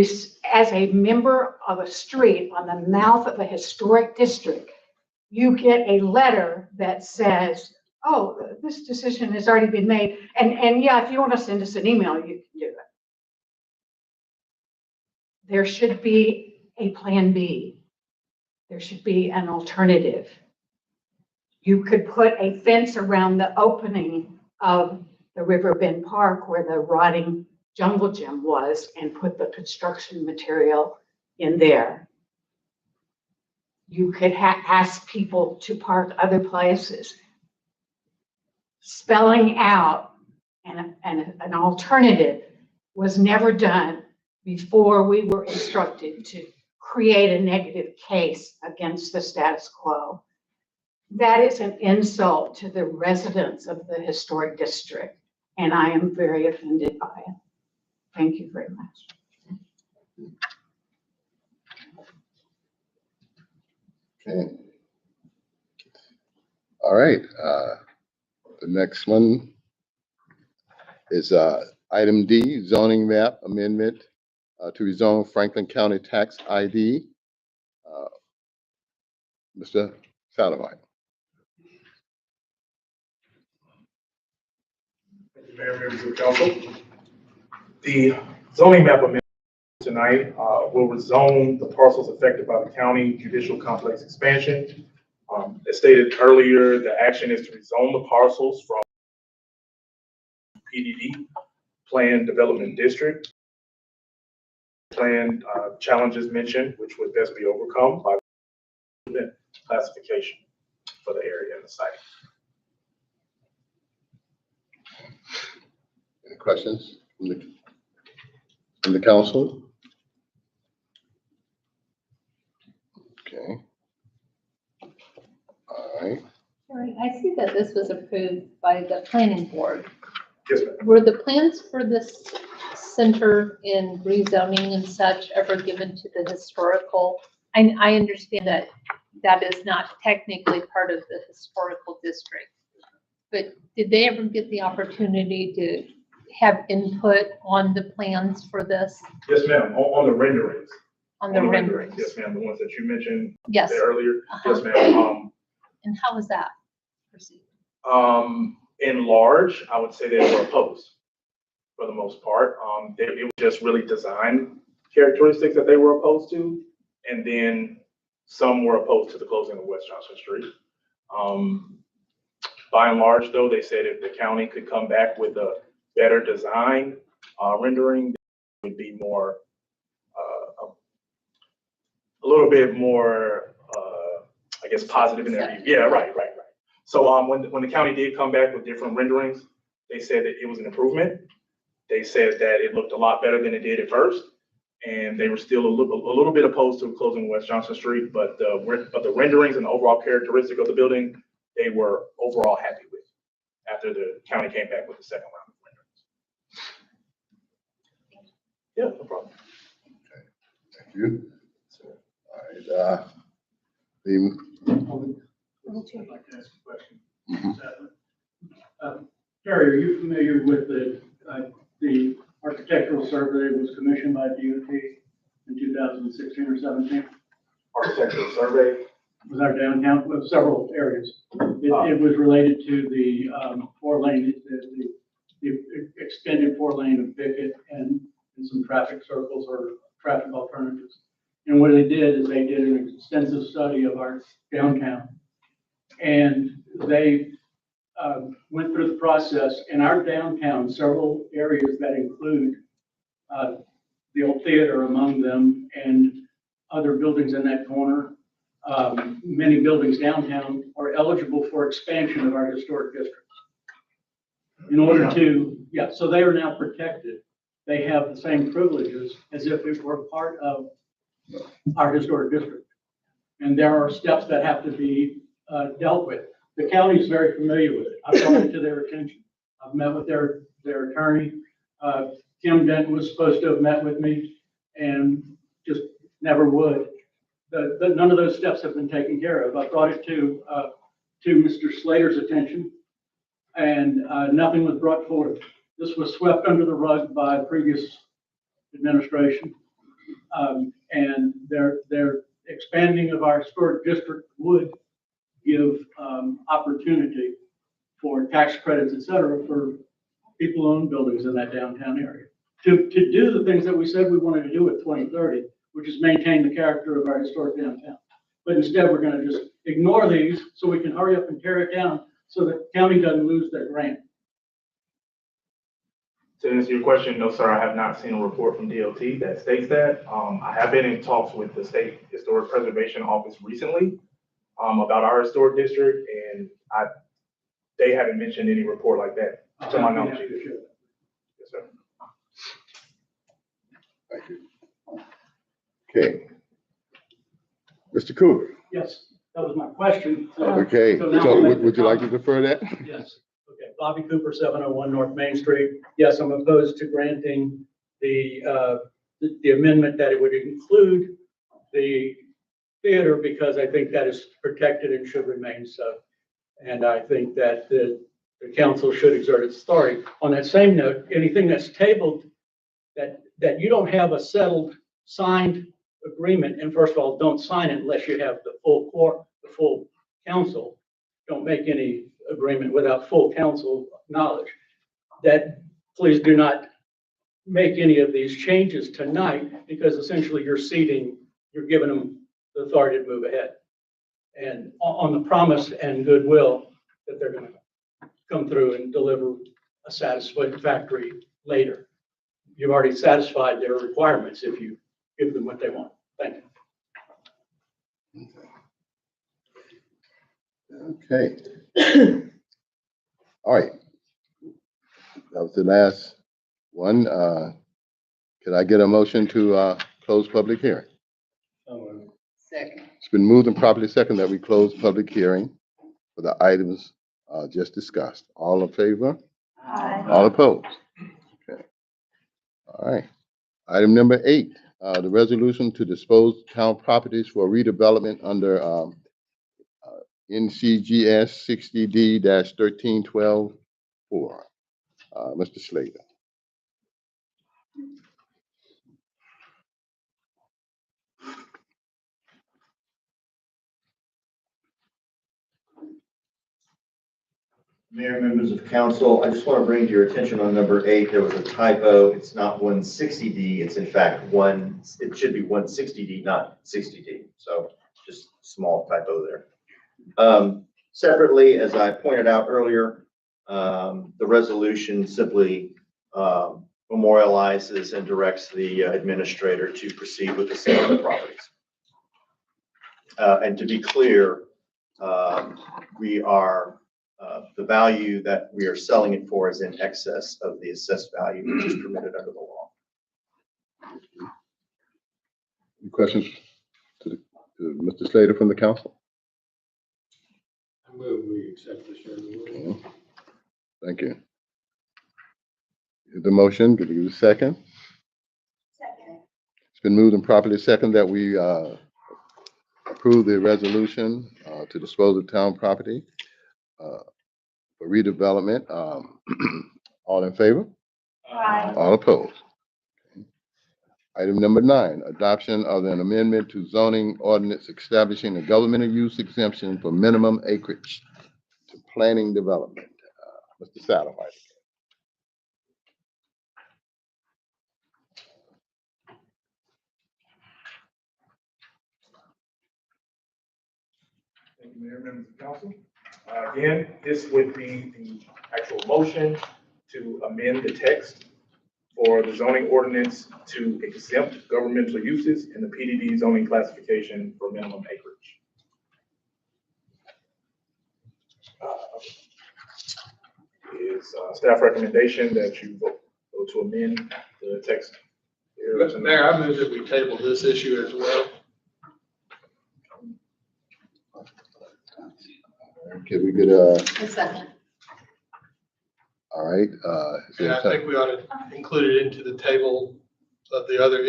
Speaker 10: as a member of a street on the mouth of a historic district, you get a letter that says, oh, this decision has already been made. And yeah, if you want to send us an email, you can do it. There should be a plan B. There should be an alternative. You could put a fence around the opening of the Riverbend Park where the rotting jungle gym was and put the construction material in there. You could ask people to park other places. Spelling out an alternative was never done before we were instructed to create a negative case against the status quo. That is an insult to the residents of the historic district, and I am very offended by it. Thank you very much.
Speaker 1: Okay. All right. The next one is item D, zoning map amendment to rezone Franklin County tax ID. Mr. Salamine.
Speaker 9: Thank you, Mayor, members of the council. The zoning map amendment tonight will rezone the parcels affected by the county judicial complex expansion. As stated earlier, the action is to rezone the parcels from PDD, Planned Development District. Planned challenges mentioned, which would best be overcome by classification for the area and the site.
Speaker 1: Any questions from the council? Okay. All right.
Speaker 4: Sorry, I see that this was approved by the planning board.
Speaker 9: Yes, ma'am.
Speaker 4: Were the plans for this center in rezoning and such ever given to the historical? I understand that that is not technically part of the historical district, but did they ever get the opportunity to have input on the plans for this?
Speaker 9: Yes, ma'am, on the renderings.
Speaker 4: On the renderings?
Speaker 9: Yes, ma'am, the ones that you mentioned
Speaker 4: Yes.
Speaker 9: there earlier.
Speaker 4: Uh-huh.
Speaker 9: Yes, ma'am.
Speaker 4: And how was that perceived?
Speaker 9: In large, I would say they were opposed for the most part. It was just really design characteristics that they were opposed to. And then Some were opposed to the closing of West Johnson Street. By and large, though, they said if the county could come back with a better design rendering, it would be more, a little bit more, I guess, positive in their view. Yeah, right. So when the county did come back with different renderings, they said that it was an improvement. They said that it looked a lot better than it did at first. And they were still a little bit opposed to closing West Johnson Street, but the renderings and the overall characteristic of the building, they were overall happy with after the county came back with the second round of renderings. Yeah, no problem.
Speaker 1: Thank you. All right,
Speaker 6: I'd like to ask a question. Terry, are you familiar with the architectural survey that was commissioned by DOT in 2016 or 17?
Speaker 9: Architectural survey.
Speaker 6: Was our downtown, with several areas. It was related to the 4-lane, the extended 4-lane of Bickett and some traffic circles or traffic alternatives. And what they did is they did an extensive study of our downtown. And they went through the process in our downtown, several areas that include the old theater among them and other buildings in that corner. Many buildings downtown are eligible for expansion of our historic district. In order to, so they are now protected. They have the same privileges as if it were part of our historic district. And there are steps that have to be dealt with. The county is very familiar with it. I've brought it to their attention. I've met with their attorney. Kim Dent was supposed to have met with me and just never would. None of those steps have been taken care of. I brought it to Mr. Slater's attention, and nothing was brought forth. This was swept under the rug by previous administration, and their expanding of our historic district would give opportunity for tax credits, et cetera, for people who own buildings in that downtown area. To do the things that we said we wanted to do at 2030, which is maintain the character of our historic downtown. But instead, we're going to just ignore these so we can hurry up and tear it down so that the county doesn't lose their grant.
Speaker 9: To answer your question, no, sir, I have not seen a report from DOT that states that. I have been in talks with the State Historic Preservation Office recently about our historic district, and they haven't mentioned any report like that to my knowledge either. Yes, sir.
Speaker 1: thank you. Okay. Mr. Cooper.
Speaker 6: Yes, that was my question.
Speaker 1: Okay,
Speaker 6: now
Speaker 1: so
Speaker 6: I'll make
Speaker 1: would
Speaker 6: the
Speaker 1: you like to
Speaker 6: comment.
Speaker 1: defer that?
Speaker 6: Yes. Okay. Bobby Cooper, 701 North Main Street. Yes, I'm opposed to granting the amendment that it would include the theater because I think that is protected and should remain so. And I think that the council should exert its authority. On that same note, anything that's tabled that you don't have a settled signed agreement, and first of all, don't sign it unless you have the full council. Don't make any agreement without full council knowledge. That please do not make any of these changes tonight because essentially you're giving them the authority to move ahead. And on the promise and goodwill that they're going to come through and deliver a satisfactory later. You've already satisfied their requirements if you give them what they want. Thank you.
Speaker 1: Okay. All right. That was the last one. Could I get a motion to close public hearing?
Speaker 5: Second.
Speaker 1: It's been moved and properly second that we close public hearing for the items just discussed. All in favor?
Speaker 4: Aye.
Speaker 1: All opposed? Okay. All right. Item number 8, the resolution to dispose town properties for redevelopment under NCGS 60D-1312-4. Mr. Slater.
Speaker 7: Mayor, members of council, I just want to bring to your attention on number 8, there was a typo. It's not 160D. It's in fact it should be 160D, not 60D. So just small typo there. Separately, as I pointed out earlier, the resolution simply memorializes and directs the administrator to proceed with the sale of the properties. And to be clear, we are, the value that we are selling it for is in excess of the assessed value, which is permitted under the law.
Speaker 1: Any questions to Mr. Slater from the council?
Speaker 11: I move we accept this resolution.
Speaker 1: Okay. Thank you. The motion, could you give a second?
Speaker 4: Second.
Speaker 1: It's been moved and properly second that we approve the resolution to dispose of town property for redevelopment. All in favor?
Speaker 4: Aye.
Speaker 1: All opposed? Okay. Item number 9, adoption of an amendment to zoning ordinance establishing a governmental use exemption for minimum acreage to planning development. Mr. Satterwhite.
Speaker 9: Thank you, Mayor, members of council. Again, this would be the actual motion to amend the text for the zoning ordinance to exempt governmental uses in the PDD zoning classification for minimum acreage. Is staff recommendation that you vote to amend the text.
Speaker 3: Mr. Mayor, I move that we table this issue as well.
Speaker 1: Can we get
Speaker 4: A second.
Speaker 1: all right, is there
Speaker 3: And
Speaker 1: a
Speaker 3: I
Speaker 1: second?
Speaker 3: think we ought to include it into the table of the other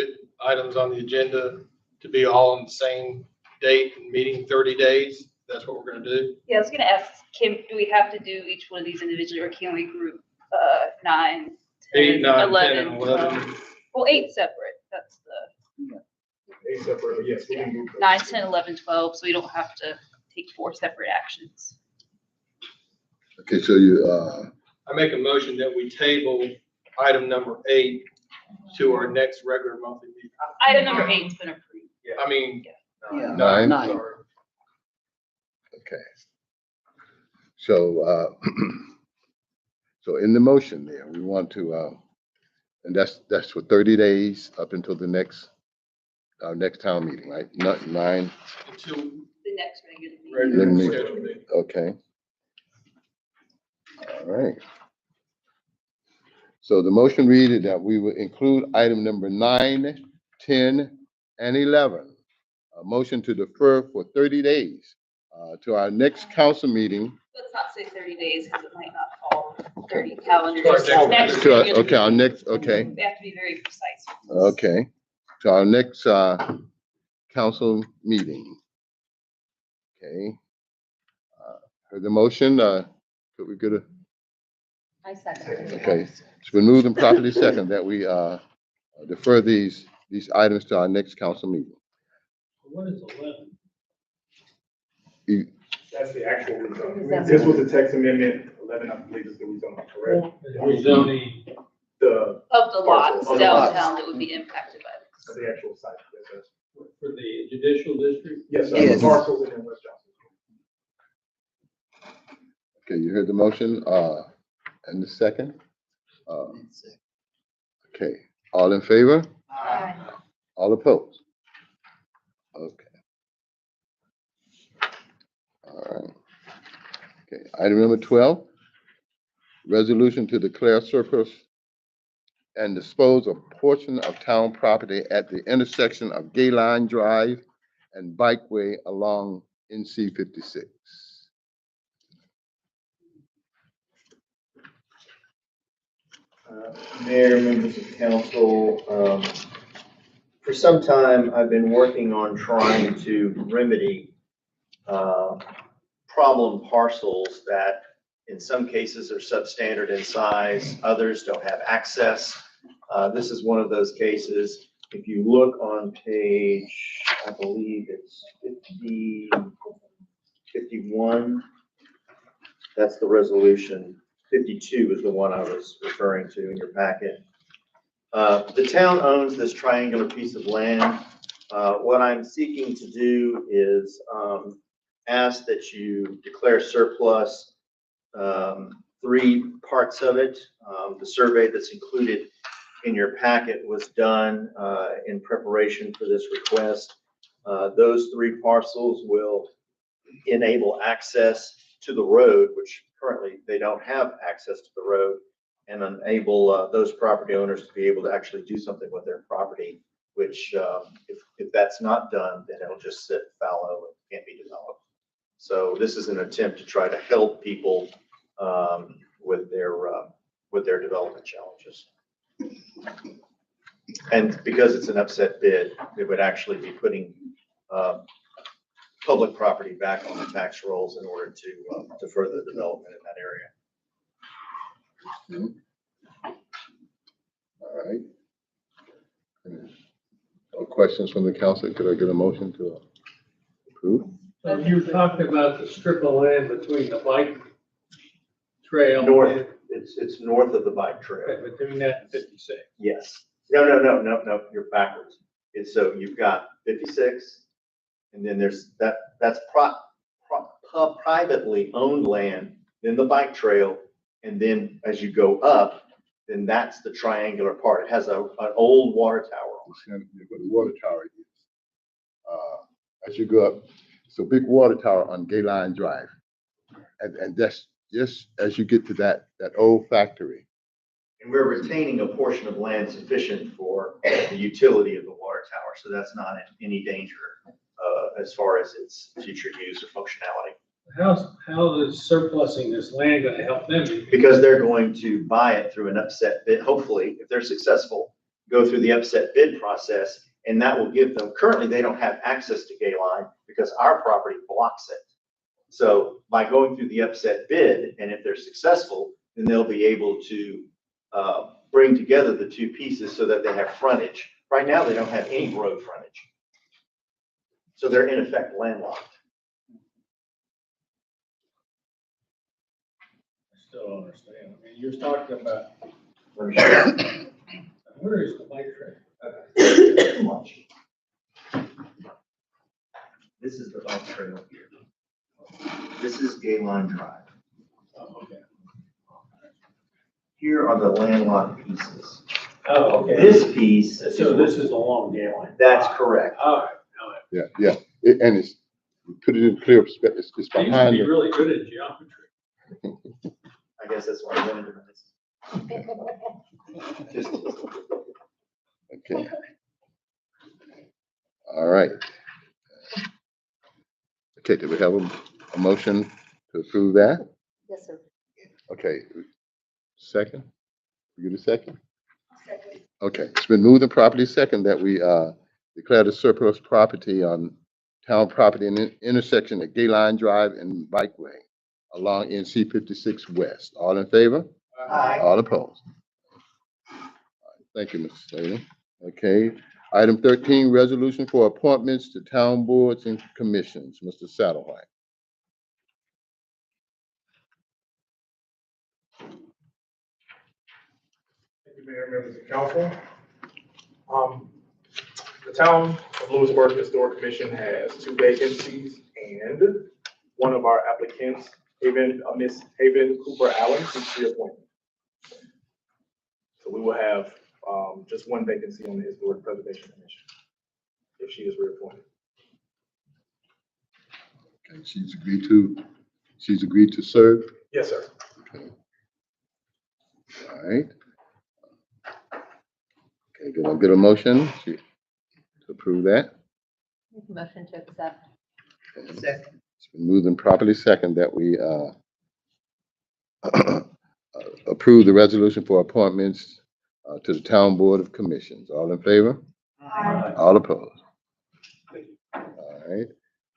Speaker 3: items on the agenda to be all on the same date and meeting 30 days. That's what we're gonna do.
Speaker 12: Yeah, I was gonna ask, do we have to do each one of these individually, or can we group, 9, 10,
Speaker 3: 8, 9, 10,
Speaker 12: 11,
Speaker 3: and
Speaker 12: 12?
Speaker 3: 11.
Speaker 12: Well, 8 separate, that's the,
Speaker 9: A separate, yes, we can move.
Speaker 12: 9, 10, 11, 12, so we don't have to take 4 separate actions.
Speaker 1: Okay, so you,
Speaker 3: I make a motion that we table item number 8 to our next regular monthly meeting.
Speaker 12: Item number 8's been approved.
Speaker 3: I mean,
Speaker 5: Yeah.
Speaker 1: 9?
Speaker 3: sorry.
Speaker 1: Okay. So, so in the motion there, we want to, and that's for 30 days up until the next, our next town meeting, right? Not 9,
Speaker 3: Until
Speaker 12: The next regular meeting.
Speaker 3: regular
Speaker 1: Then we-
Speaker 3: scheduled meeting.
Speaker 1: okay. All right. So the motion read that we will include item number 9, 10, and 11. A motion to defer for 30 days to our next council meeting.
Speaker 12: Let's not say 30 days, because it might not fall 30 calendar
Speaker 3: To our
Speaker 12: days.
Speaker 3: next
Speaker 12: Next
Speaker 1: To our-
Speaker 12: regular
Speaker 1: okay, our
Speaker 12: meeting.
Speaker 1: next, okay,
Speaker 12: We have to be very precise.
Speaker 1: okay. To our next council meeting. Okay. Heard the motion, could we get a,
Speaker 4: I second.
Speaker 1: okay. It's been moved and properly second that we defer these items to our next council meeting.
Speaker 6: What is 11?
Speaker 9: That's the actual rezoning. This was the text amendment, 11, I believe is the rezoning, correct?
Speaker 11: Rezoning,
Speaker 9: The,
Speaker 12: Of the lots
Speaker 9: Of the lots.
Speaker 12: downtown that would be impacted by this.
Speaker 9: the actual site, yes, sir.
Speaker 11: for the judicial district?
Speaker 9: Yes, sir.
Speaker 5: Yes.
Speaker 9: Parcels and then West Johnson.
Speaker 1: Okay, you heard the motion, and the second? Okay, all in favor?
Speaker 12: Aye.
Speaker 1: All opposed? Okay. All right. Okay, item number 12, resolution to declare surplus and dispose of portion of town property at the intersection of Gay Line Drive and Bikeway along NC 56.
Speaker 7: Mayor, members of council, for some time, I've been working on trying to remedy problem parcels that in some cases are substandard in size, others don't have access. This is one of those cases. If you look on page, I believe it's 51, that's the resolution. 52 is the one I was referring to in your packet. The town owns this triangular piece of land What I'm seeking to do is ask that you declare surplus three parts of it. The survey that's included in your packet was done in preparation for this request. Those three parcels will enable access to the road, which currently they don't have access to the road, and enable those property owners to be able to actually do something with their property, which if that's not done, then it'll just sit fallow and can't be developed. So this is an attempt to try to help people with their development challenges. And because it's an upset bid, it would actually be putting public property back on the tax rolls in order to further development in that area.
Speaker 1: All right. No questions from the council? Could I get a motion to approve?
Speaker 6: So you talked about the strip of land between the bike trail.
Speaker 7: North, it's north of the bike trail.
Speaker 6: Okay, between that and 56.
Speaker 7: Yes. No, you're backwards. It's so you've got 56, and then there's that's privately owned land, then the bike trail, and then as you go up, then that's the triangular part. It has an old water tower on it.
Speaker 1: Where the water tower is. As you go up, it's a big water tower on Gay Line Drive. And that's just as you get to that old factory.
Speaker 7: And we're retaining a portion of land sufficient for the utility of the water tower. So that's not in any danger as far as its future use or functionality.
Speaker 6: How is surplusing this land going to help them?
Speaker 7: Because they're going to buy it through an upset bid, hopefully, if they're successful, go through the upset bid process, and that will give them, currently they don't have access to Gay Line because our property blocks it. So by going through the upset bid, and if they're successful, then they'll be able to bring together the two pieces so that they have frontage. Right now, they don't have any road frontage. So they're in effect landlocked.
Speaker 6: Still don't understand. I mean, you're talking about,
Speaker 7: Let me show you.
Speaker 6: where is the bike trail?
Speaker 7: Watch. This is the bike trail here. This is Gay Line Drive.
Speaker 6: Oh, okay.
Speaker 7: Here are the landlocked pieces.
Speaker 6: Oh, okay.
Speaker 7: This piece.
Speaker 6: So this is along Gay Line.
Speaker 7: That's correct.
Speaker 6: All right.
Speaker 1: Yeah. And it's, put it in clear perspective, it's
Speaker 6: I used to
Speaker 1: behind
Speaker 6: be
Speaker 1: the,
Speaker 6: really good at geometry.
Speaker 7: I guess that's why I went into this. Just
Speaker 1: okay. All right. Okay, do we have a motion to approve that?
Speaker 4: Yes, sir.
Speaker 1: Okay, second? You get a second? Second. Okay, it's been moved and properly second that we declare the surplus property on town property in the intersection at Gay Line Drive and Bikeway along NC 56 West. All in favor?
Speaker 7: Aye.
Speaker 1: All opposed? Thank you, Mr. Slater. Okay, item 13, resolution for appointments to town boards and commissions. Mr. Satterwhite.
Speaker 9: Thank you, Mayor, members of council. The town of Louisburg Historic Commission has 2 vacancies, and one of our applicants, Miss Haven Cooper Allen, is reappointed. So we will have just 1 vacancy on the Historic Preservation Commission if she is reappointed.
Speaker 1: Okay, she's agreed to serve.
Speaker 9: Yes, sir.
Speaker 1: Okay. All right. Okay, can I get a motion to approve that?
Speaker 4: Make a motion to accept.
Speaker 5: Second.
Speaker 1: It's been moved and properly second that we approve the resolution for appointments to the Town Board of Commissions. All in favor?
Speaker 10: Aye.
Speaker 1: All opposed? All right.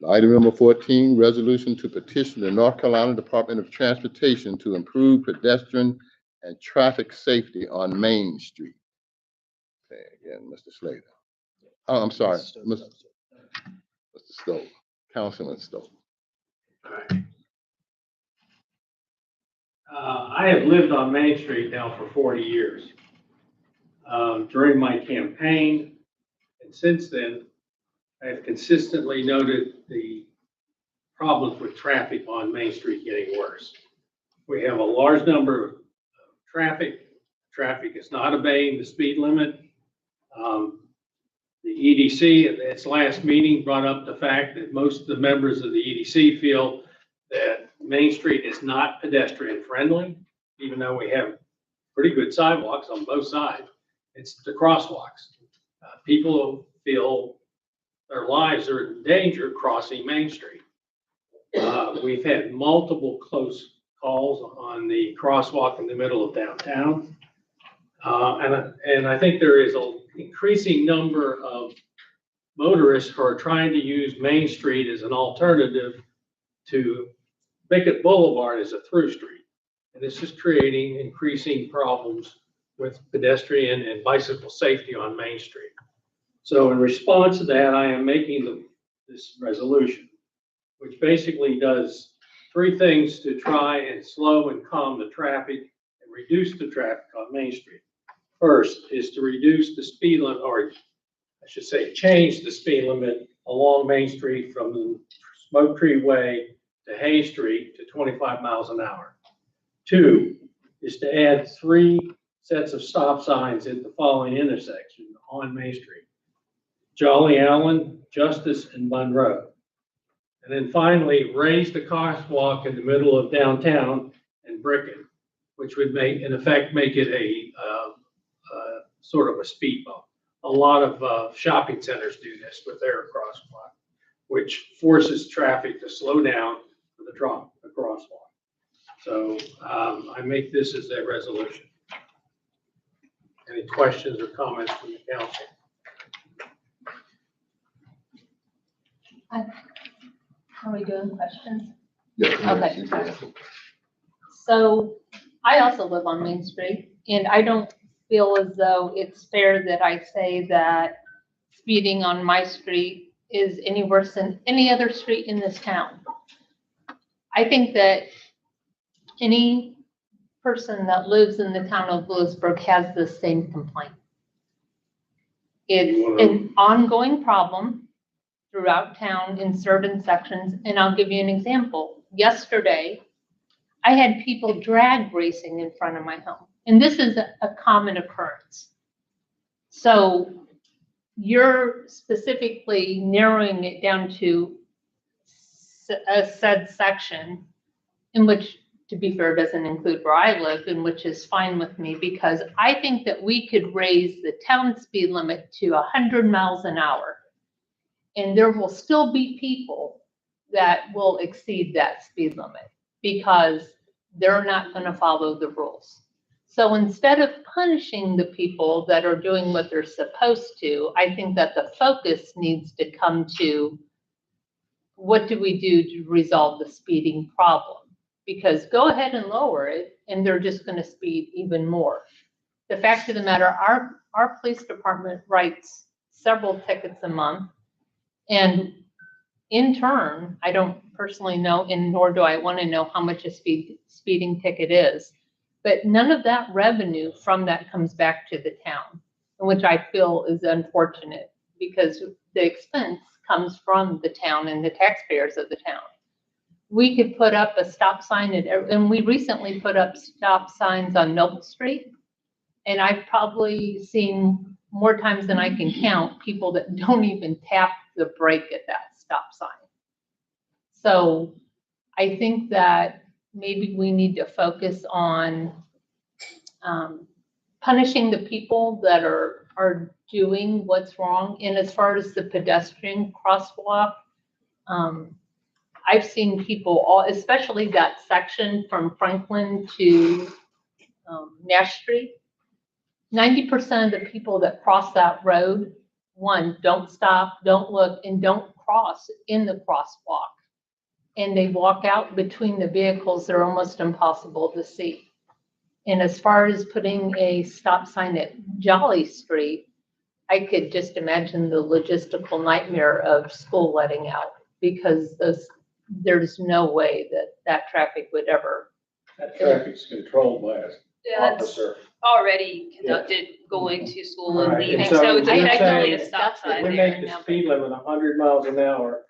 Speaker 1: Item number 14, resolution to petition the North Carolina Department of Transportation to improve pedestrian and traffic safety on Main Street. Okay, again, Mr. Slater. Oh, I'm sorry, Mr. Stowe, Councilman Stowe.
Speaker 6: I have lived on Main Street now for 40 years. During my campaign and since then, I have consistently noted the problems with traffic on Main Street getting worse. We have a large number of traffic. Traffic is not obeying the speed limit. The EDC at its last meeting brought up the fact that most of the members of the EDC feel that Main Street is not pedestrian friendly, even though we have pretty good sidewalks on both sides. It's the crosswalks. People feel their lives are in danger crossing Main Street. We've had multiple close calls on the crosswalk in the middle of downtown. And I think there is an increasing number of motorists who are trying to use Main Street as an alternative to Bickett Boulevard as a through street. And this is creating increasing problems with pedestrian and bicycle safety on Main Street. So in response to that, I am making this resolution, which basically does three things to try and slow and calm the traffic and reduce the traffic on Main Street. First is to reduce the speed limit, or I should say, change the speed limit along Main Street from the Smoke Tree Way to Hay Street to 25 miles an hour. Two is to add 3 sets of stop signs at the following intersections on Main Street: Jolly Allen, Justice, and Monroe. And then finally, raise the crosswalk in the middle of downtown and Brickell, which would in effect, make it a sort of a speed bump. A lot of shopping centers do this with their crosswalk, which forces traffic to slow down for the crosswalk. So I make this as a resolution. Any questions or comments from the council?
Speaker 4: Are we doing questions?
Speaker 1: Yes,
Speaker 4: Okay.
Speaker 1: you can.
Speaker 4: So I also live on Main Street, and I don't feel as though it's fair that I say that speeding on my street is any worse than any other street in this town. I think that any person that lives in the town of Louisburg has the same complaint. It's an ongoing problem throughout town in certain sections, and I'll give you an example. Yesterday, I had people drag racing in front of my home, and this is a common occurrence. So you're specifically narrowing it down to a said section, in which, to be fair, doesn't include where I live, and which is fine with me, because I think that we could raise the town speed limit to 100 miles an hour, and there will still be people that will exceed that speed limit because they're not going to follow the rules. So instead of punishing the people that are doing what they're supposed to, I think that the focus needs to come to what do we do to resolve the speeding problem? Because go ahead and lower it, and they're just going to speed even more. The fact of the matter, our police department writes several tickets a month, and in turn, I don't personally know, and nor do I want to know how much a speeding ticket is, but none of that revenue from that comes back to the town, which I feel is unfortunate, because the expense comes from the town and the taxpayers of the town. We could put up a stop sign and we recently put up stop signs on Noble Street, and I've probably seen more times than I can count people that don't even tap the brake at that stop sign. So I think that maybe we need to focus on punishing the people that are doing what's wrong. And as far as the pedestrian crosswalk, I've seen people, especially that section from Franklin to Nash Street, 90% of the people that cross that road, one, don't stop, don't look, and don't cross in the crosswalk. And they walk out between the vehicles. They're almost impossible to see. And as far as putting a stop sign at Jolly Street, I could just imagine the logistical nightmare of school letting out, because there's no way that traffic would ever.
Speaker 6: That traffic's controlled by a
Speaker 12: that's
Speaker 3: officer.
Speaker 12: already conducted going to school and
Speaker 3: Right, and
Speaker 12: leaving,
Speaker 3: so
Speaker 12: so it's
Speaker 3: we're
Speaker 12: effectively a
Speaker 3: saying
Speaker 12: stop sign
Speaker 3: We
Speaker 12: there.
Speaker 3: make the speed limit 100 miles an hour.